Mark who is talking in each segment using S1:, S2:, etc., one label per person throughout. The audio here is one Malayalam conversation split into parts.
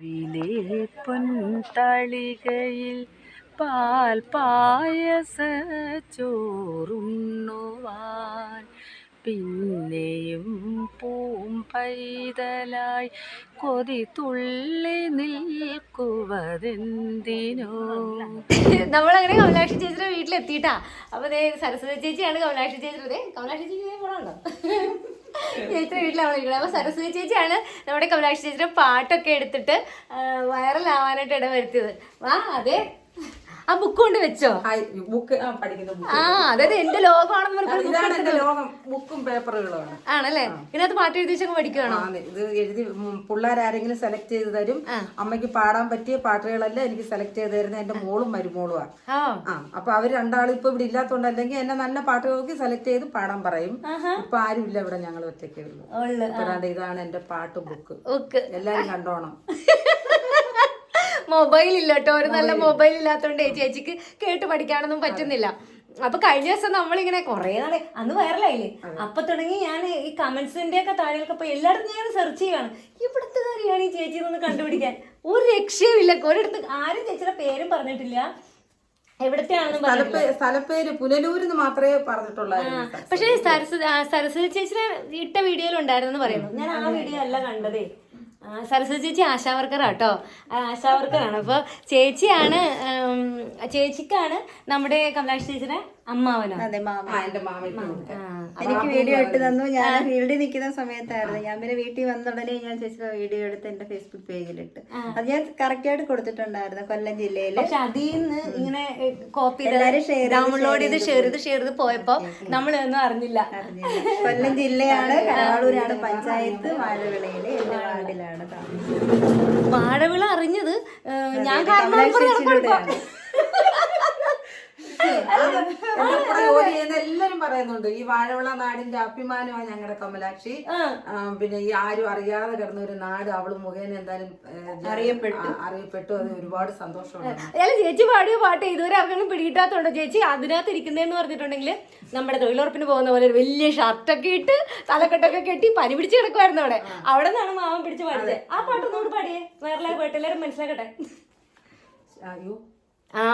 S1: വിലേ പൊൻതളികയിൽ പാൽ പായസ ചോറുണ്ണുവാൻ പിന്നെയും പൂമ്പൈതലായി കൊതി തുള്ളി നിൽക്കുവതെന്തിനോ.
S2: നമ്മളങ്ങനെ കമലാക്ഷി ചേച്ചിയുടെ വീട്ടിലെത്തിയിട്ടാ. അപ്പൊ സരസ്വതി ചേച്ചിയാണ് കമലാക്ഷി ചേച്ചിയുടെ. കമലാക്ഷി ചേച്ചി പോണോ ചേച്ചിയുടെ വീട്ടിൽ നമ്മളിരിക്കുന്നത്. അപ്പൊ സരസ്വതി ചേച്ചിയാണ് നമ്മുടെ കമലാക്ഷി ചേച്ചിയുടെ പാട്ടൊക്കെ എടുത്തിട്ട് വൈറലാവാനായിട്ട് ഇടവരുത്തിയത്. അതെ, ആ ബുക്ക് കൊണ്ട് വെച്ചോ? അതായത് എന്റെ
S3: ബുക്കും പേപ്പറുകളുമാണ്
S2: ആണല്ലേ. ഇതിനകത്ത് പാട്ട് എഴുതി വെച്ചൊക്കെ പഠിക്കുകയാണോ?
S3: ഇത് എഴുതി പിള്ളേരാരെങ്കിലും സെലക്ട് ചെയ്ത് തരും. അമ്മയ്ക്ക് പാടാൻ പറ്റിയ പാട്ടുകളെല്ലാം എനിക്ക് സെലക്ട് ചെയ്ത് തരുന്നത് എന്റെ മോളും മരുമോളുമാണ്. അപ്പൊ അവര് രണ്ടാളും ഇപ്പൊ ഇവിടെ ഇല്ലാത്തോണ്ട് അല്ലെങ്കിൽ എന്നെ നല്ല പാട്ടുകൾക്ക് സെലക്ട് ചെയ്ത് പാടാൻ പറയും. ഇപ്പൊ ആരും ഇല്ല ഇവിടെ, ഞങ്ങൾ ഒറ്റയ്ക്കേ ഉള്ളൂ. ഇതാണ് എന്റെ പാട്ട് ബുക്ക്, എല്ലാരും കണ്ടോണം.
S2: മൊബൈൽ ഇല്ല കേട്ടോ, ഒരു നല്ല മൊബൈൽ ഇല്ലാത്തോണ്ട് ചേച്ചിക്ക് കേട്ട് പഠിക്കാനൊന്നും പറ്റുന്നില്ല. അപ്പൊ കഴിഞ്ഞ ദിവസം നമ്മളിങ്ങനെ കുറെ നാളെ അന്ന് വൈറലായില്ലേ, അപ്പൊ തുടങ്ങി ഞാൻ ഈ കമന്റ്സിന്റെ ഒക്കെ താഴെയൊക്കെ പോയി എല്ലായിടത്തും ഞാൻ സെർച്ച് ചെയ്യാണ് ഇവിടുത്തെ കാര്യമാണ് ഈ ചേച്ചി ഒന്ന് കണ്ടുപിടിക്കാൻ. ഒരു രക്ഷയുമില്ല, ഒരിടത്ത് ആരും ചേച്ചിയുടെ പേരും പറഞ്ഞിട്ടില്ല, എവിടത്തെയാണെന്ന്
S3: സ്ഥലപ്പേര് പുനലൂരിന്ന് മാത്രമേ പറഞ്ഞിട്ടുള്ളൂ.
S2: പക്ഷെ സരസ്വതി ചേച്ചിനെ ഇട്ട വീഡിയോയിലുണ്ടായിരുന്നു പറയുന്നു. ഞാൻ ആ വീഡിയോ അല്ല കണ്ടതേ. സരസ്വതി ചേച്ചി ആശാവർക്കറാട്ടോ, ആശാവർക്കറാണ്. അപ്പോൾ ചേച്ചിക്കാണ് നമ്മുടെ കമലാക്ഷി ചേച്ചിയുടെ അമ്മാവനോ?
S4: എനിക്ക് വീഡിയോ ഇട്ട് തന്നു. ഞാൻ ഫീൽഡിൽ നിൽക്കുന്ന സമയത്തായിരുന്നു. ഞാൻ പിന്നെ വീട്ടിൽ വന്നുടനെ ഞാൻ ചേച്ചിയുടെ വീഡിയോ എടുത്ത് എന്റെ ഫേസ്ബുക്ക് പേജിലിട്ട്. അത് ഞാൻ കറക്റ്റ് ആയിട്ട് കൊടുത്തിട്ടുണ്ടായിരുന്നു. കൊല്ലം ജില്ലയിൽ.
S2: പക്ഷെ അതിൽ നിന്ന് ഇങ്ങനെ കോപ്പി ഡൗൺലോഡ് ചെയ്ത് ഷെയർ ചെയ്ത് പോയപ്പോ നമ്മളൊന്നും അറിഞ്ഞില്ല.
S4: കൊല്ലം ജില്ലയാണ്, കരാളൂരാണ് പഞ്ചായത്ത്, വാഴവിളയില് എന്റെ വാർഡിലാണ്.
S2: വാഴവിള അറിഞ്ഞത് ഞാൻ കാരണം
S3: എല്ലാരും പറയുന്നുണ്ട് ഈ വാഴവിള നാടിന്റെ അഭിമാനമാണ് ഞങ്ങളുടെ കമലാക്ഷി. പിന്നെ ഈ ആരും അറിയാതെ കിടന്ന ഒരു നാട് അവള് മുഖേന എന്തായാലും അറിയപ്പെട്ടു. അത് ഒരുപാട് സന്തോഷമുണ്ട്.
S2: ചേച്ചി പാടിയ പാട്ട് ഇതുവരെ ആർക്കും പിടികിട്ടാത്തോണ്ടോ? ചേച്ചി അതിനകത്ത് ഇരിക്കുന്നതെന്ന് പറഞ്ഞിട്ടുണ്ടെങ്കിൽ നമ്മുടെ തൊഴിലുറപ്പിന് പോകുന്ന പോലെ ഒരു വലിയ ഷർട്ടൊക്കെ ഇട്ട് തലക്കെട്ടൊക്കെ കെട്ടി പനി പിടിച്ച് കിടക്കുമായിരുന്നു അവിടെ നിന്നാണ് മാമൻ പിടിച്ച് പാടിയത്. ആ പാട്ടൊന്നുകൂടി പാടിയേ, വൈറലായ പാട്ട് എല്ലാവരും മനസ്സിലാക്കട്ടെ.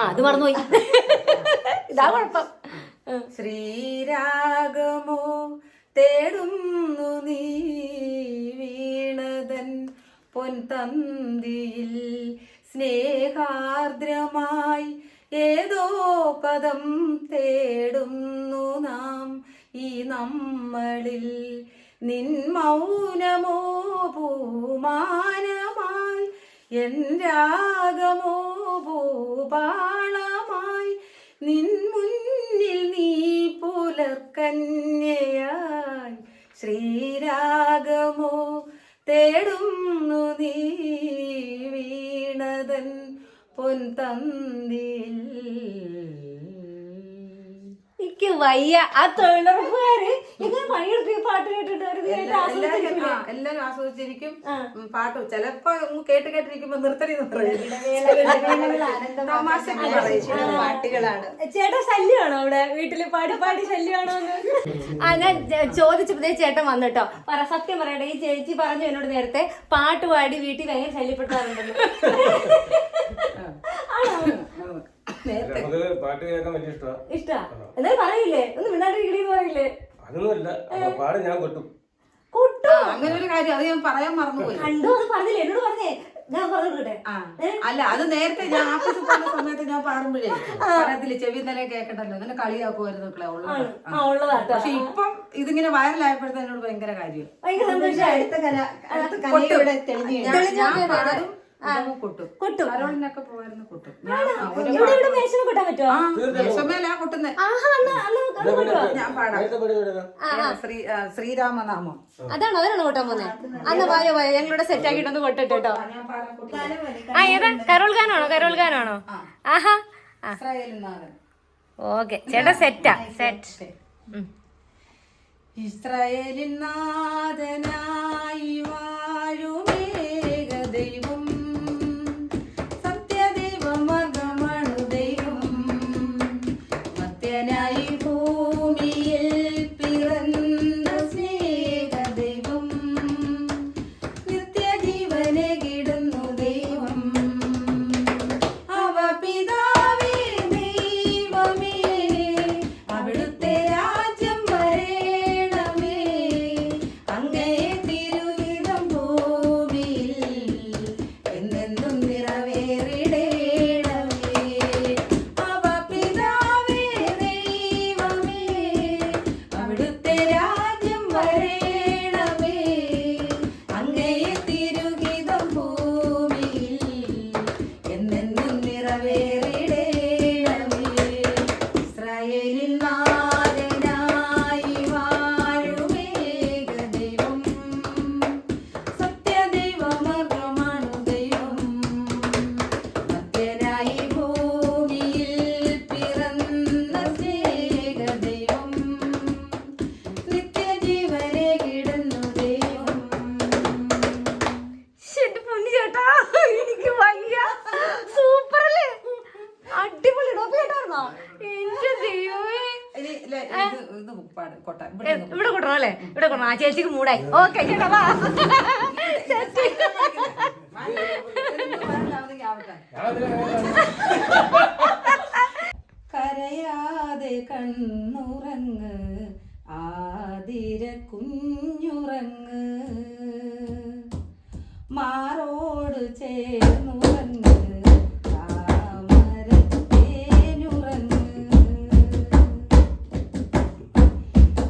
S2: അത് മറന്നുപോയി, ഇതാ കുഴപ്പം.
S3: ശ്രീരാഗമോ തേടുന്നു നീ വീണതൻ പൊൻതന്തിയിൽ സ്നേഹാർദ്രമായി ഏതോ പദം തേടുന്നു നാം ഈ നമ്മളിൽ. നിൻ മൗനമോ പൂമാനമായി, എൻ രാഗമോ ഭൂപാളമായി, നിൻ മുന്നിൽ നീ പുലർക്കന്യയായി. ശ്രീരാഗമോ തേടുന്നു നീ വീണതൻ പൊൻതന്തിയിൽ.
S2: എനിക്ക് വയ്യ. ആ തൊഴിലുറപ്പുകാര് ഇങ്ങനെ പണിയെടുത്ത് പാട്ട് കേട്ടിട്ട്
S3: എല്ലാരും ആസ്വദിച്ചിരിക്കും. പാട്ട് ചിലപ്പോ കേട്ടിരിക്കുമ്പോ നിർത്തണി
S4: പാട്ടുകളാണ്.
S2: ചേട്ടാ ശല്യമാണോ അവിടെ വീട്ടില്? പാടി ശല്യമാണോ എന്ന് ഞാൻ ചോദിച്ചപ്പോ ചേട്ടൻ വന്നിട്ടോ. സത്യം പറയട്ടെ, ഈ ചേച്ചി പറഞ്ഞു എന്നോട് നേരത്തെ പാട്ട് പാടി വീട്ടിൽ ഭയങ്കര ശല്യപ്പെടുത്താറുണ്ടല്ലോ.
S5: പാട്ട് കേൾക്കാൻ വലിയ
S2: ഇഷ്ടാ. എന്തായാലും പറയില്ലേ, ഒന്ന് മിണ്ടാണ്ടിരിക്കണേന്ന് പറയില്ലേ?
S5: അതൊന്നുമല്ല, പാട് ഞാൻ കൊട്ടും.
S3: അങ്ങനെ ഒരു കാര്യം അത് ഞാൻ പറയാൻ മറന്നുപോയി.
S2: കണ്ടു, അത് പറഞ്ഞില്ലേ എന്നോട്? പറഞ്ഞേ, ഞാൻ പറഞ്ഞോട്ടെ.
S3: അല്ല, അത് നേരത്തെ ഞാൻ ആഫീസിൽ പോകുന്ന സമയത്ത് ഞാൻ പാടുമ്പോഴേ പറയത്തില്ല, ചെവി തന്നെ കേൾക്കണ്ടല്ലോ, അങ്ങനെ കളിയാക്കുമായിരുന്നു.
S2: ഉള്ളതാട്ടോ.
S3: പക്ഷെ ഇപ്പം ഇതിങ്ങനെ വൈറലായപ്പോഴത്തെ എന്നോട് ഭയങ്കര കാര്യം,
S2: ഭയങ്കര സന്തോഷമായി.
S3: കരോളിനൊക്കെ പോവായിരുന്നു കൊട്ടും. ഞാൻ പാടാം. ശ്രീരാമനാമം
S2: അതാണോ കൊട്ടാൻ പോന്നെ? അന്ന് പോയോ ഞങ്ങളുടെ സെറ്റ് ആക്കിട്ടൊന്ന് കൊട്ടിട്ടോ. ഏതാ കരോൾ ഗാനാണോ? ആഹാ, ഓക്കെ ചേട്ടാ, സെറ്റാ സെറ്റ്.
S3: ഇസ്രായേലിൻ നാഥനായി വാഴുമേക ദൈവം, മത്യനായി ഭൂമിയിൽ പിറന്ന സ്നേഹ ദൈവം, നിത്യജീവനെ കിടുന്നു ദൈവം. ഇവിടുന്ന് പാട് കൊട്ടാ
S2: ഇവിടെ കൊട്ടണം അല്ലേ? ഇവിടെ കൊട്ടണം. ആ ചേച്ചിക്ക് മൂടായി. ഓക്കെ ചേട്ടാ വാ.
S3: കരയാതെ കണ്ണുറങ്ങ് ആതിര കുഞ്ഞുറങ്ങ് മാറോട് ചേർന്നുറങ്ങ് താമരത്തേനുറങ്ങ്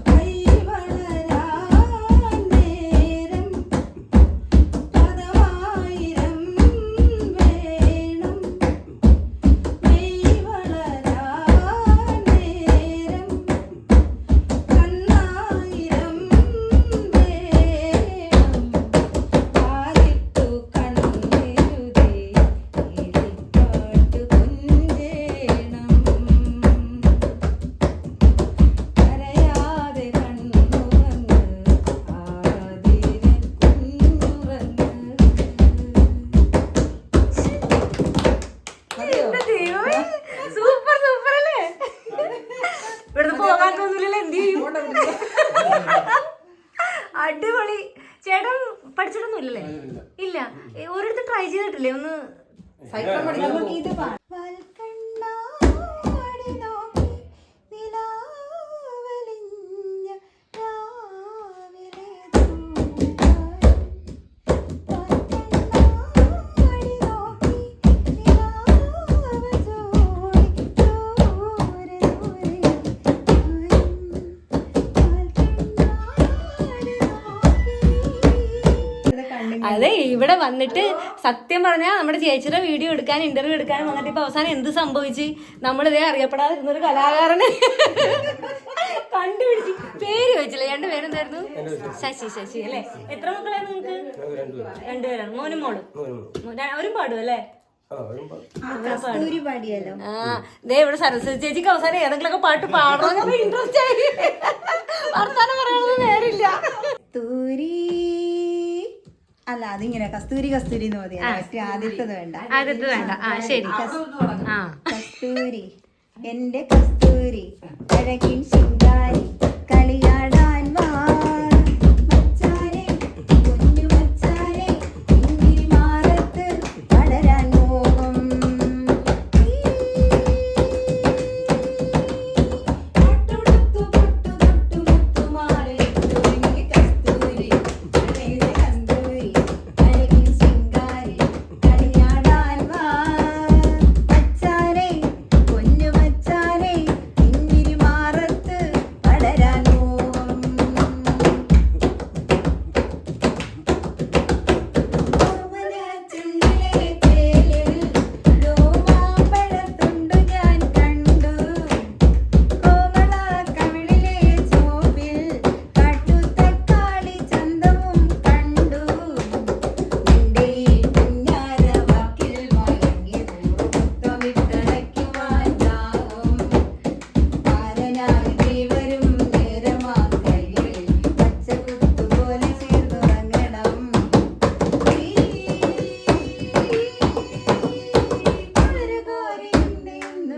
S3: കൈ വളരാൻ നേരം പദമായിരം വേണം മെയ് വളരാൻ നേരം കണ്ണായിരം വേണം ആരിട്ടു കണ്ണെഴുതി എലിപ്പാട്ട് കൊഞ്ചേണം കരയാതെ കണ്ണുറങ്ങ് ആതിര കുഞ്ഞുറങ്ങ്.
S2: എന്റെ ദൈവമേ, സൂപ്പർ സൂപ്പർ അല്ലേ? ഇവിടുന്ന് പോകാൻ തോന്നില്ലല്ലോ, എന്ത് ചെയ്യും? അടിപൊളി. ചേട്ടൻ പഠിച്ചിട്ടൊന്നും ഇല്ലല്ലേ? ഇല്ല. ഒരിടത്ത് ട്രൈ ചെയ്തിട്ടില്ലേ ഒന്ന്?
S3: സൈക്കിൾ പഠിക്കാൻ പോകും.
S4: ഇത് വാൽക്കണ്ണാടി നോക്കി നിലാവലിഞ്ഞ രാവിലെ വാൽക്കണ്ണാടി നോക്കി നിലാവ് ജോടി ദൂരെ ദൂരെ
S2: അതെ, ഇവിടെ വന്നിട്ട് സത്യം പറഞ്ഞാൽ നമ്മുടെ ചേച്ചിയുടെ വീഡിയോ എടുക്കാൻ ഇന്റർവ്യൂ എടുക്കാൻ വന്നിട്ട് ഇപ്പൊ അവസാനം എന്ത് സംഭവിച്ച് നമ്മളിതേ അറിയപ്പെടാതിരുന്നൊരു കലാകാരന് കണ്ടുപിടിച്ച് പേര് വെച്ചില്ല. ചേട്ടൻ്റെ പേരെന്തായിരുന്നു? ശശി അല്ലേ? എത്ര മക്കളായിരുന്നു നിങ്ങൾക്ക്? രണ്ടുപേരാണ്, മോനും മോളും. അവരും പാടും അല്ലേ?
S4: കസ്തൂരി പാടിയല്ലോ.
S2: ആ ദേ ഇവിടെ സരസ്വതി ചേച്ചിക്ക് അവസാനം ഏതെങ്കിലുമൊക്കെ പാട്ട് പാടണമെന്നുള്ള ഇൻട്രസ്റ്റ് ആയി. വർത്താനം പറയാനൊന്നും നേരില്ല.
S4: കസ്തൂരി അല്ല, അതിങ്ങനെ കസ്തൂരി കസ്തൂരി എന്ന് മതി. ആദ്യത്തത് വേണ്ട.
S2: ആദ്യത്തെ വേണ്ട. ആ ശരി. ആ
S4: കസ്തൂരി എന്റെ കസ്തൂരി അഴകിൻ ശിങ്കാരി കളിയാടാൻ വാ മച്ചാനെ കുഞ്ഞു മച്ചാനെ ഇന്നിരി മാറത്ത് വളരാൻ മോഹം പൊട്ടുടുത്തു പൊട്ടു തൊട്ടു മുത്തുമാലെ ഒരുങ്ങി കസ്തൂരി അഴകിലെ കസ്തൂരി അഴകിൻ ശിങ്കാരി കളിയാടാൻ വാ മച്ചാനെ കുഞ്ഞു മച്ചാനെ ഇന്നിരി മാറത്ത് വളരാൻ മോഹം ഓമന ചുണ്ടിലെ തേലിൽ ലോമാമ്പഴത്തുണ്ടു ഞാൻ കണ്ടു കോമള കവിളിലെ ചോപ്പിൽ കാട്ടുതക്കാളി ചന്തവും കണ്ടു നിന്റെ കുഞ്ഞാര വാക്കിൽ മയങ്ങി മുത്തമിട്ടടയ്ക്കുവാൻ ദാഹം ആരനായി വരും നേരമാ കൈകളിൽ പച്ചക്കുത്തുപോലെ ചേർന്നുറങ്ങണം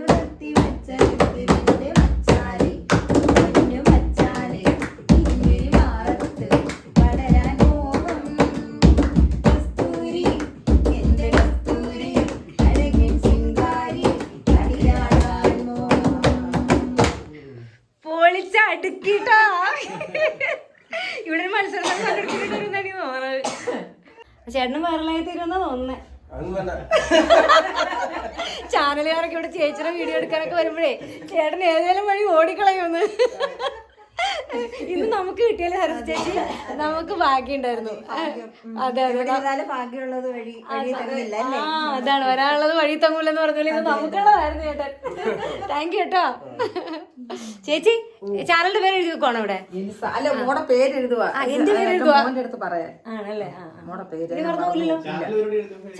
S4: ുടത്തി വച്ചെടുത്തിരുന്ന മച്ചാനെ പൊന്നു മച്ചാനെ ഇന്നിരി മാറത്ത് വളരാൻ മോഹം കസ്തൂരി എന്റെ കസ്തൂരി അഴകിൻ ശിങ്കാരി കളിയാടാൻ മോഹം
S2: പൊളിച്ച അടുക്കിട്ടാ. ഇവിടെ ഒരു മത്സരം സംഘടിപ്പിച്ചിട്ടുണ്ടെന്നാണ് തോന്നുന്നത്. ചേട്ടനും വൈറലായി തീരുമെന്നാ തോന്നുന്നേ.
S5: അതൊന്നും വേണ്ട.
S2: ചാനലുകാരൊക്കെ ഇവിടെ ചേച്ചിയുടെ വീഡിയോ എടുക്കാനൊക്കെ വരുമ്പോഴേ ചേട്ടൻ ഏതെങ്കിലും വഴി ഓടിക്കളയുമെന്ന്. ഇന്ന് നമുക്ക് കിട്ടിയാലേ സരസ്വതി ചേച്ചി നമുക്ക് ഭാഗ്യമുണ്ടായിരുന്നു. അതെ അതെ,
S4: ഭാഗ്യമുള്ളത് വഴി തന്നില്ല അല്ലേ?
S2: ആ അതാണ്, വരാനുള്ളത് വഴി തങ്ങൂലെന്ന് പറഞ്ഞാൽ ഇത് നമുക്കുള്ളതായിരുന്നു ചേട്ടൻ. താങ്ക് യു കേട്ടോ. ചേച്ചി ചാനലിന്റെ പേര് എഴുതി വെക്കുവാണോ ഇവിടെ?
S3: അല്ല, മോടെ പേര് എഴുതുക.
S2: എന്റെ പേര് എഴുതുക
S3: മോന്റെ അടുത്ത് പറയാൻ
S2: ആണല്ലേ?
S3: മോടെ പേര്
S2: ഇനി പറഞ്ഞില്ലല്ലോ.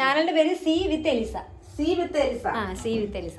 S2: ചാനലിന്റെ പേര് C with Eliza.
S3: C with Eliza.
S2: ആ സി വിത്ത് എലിസ.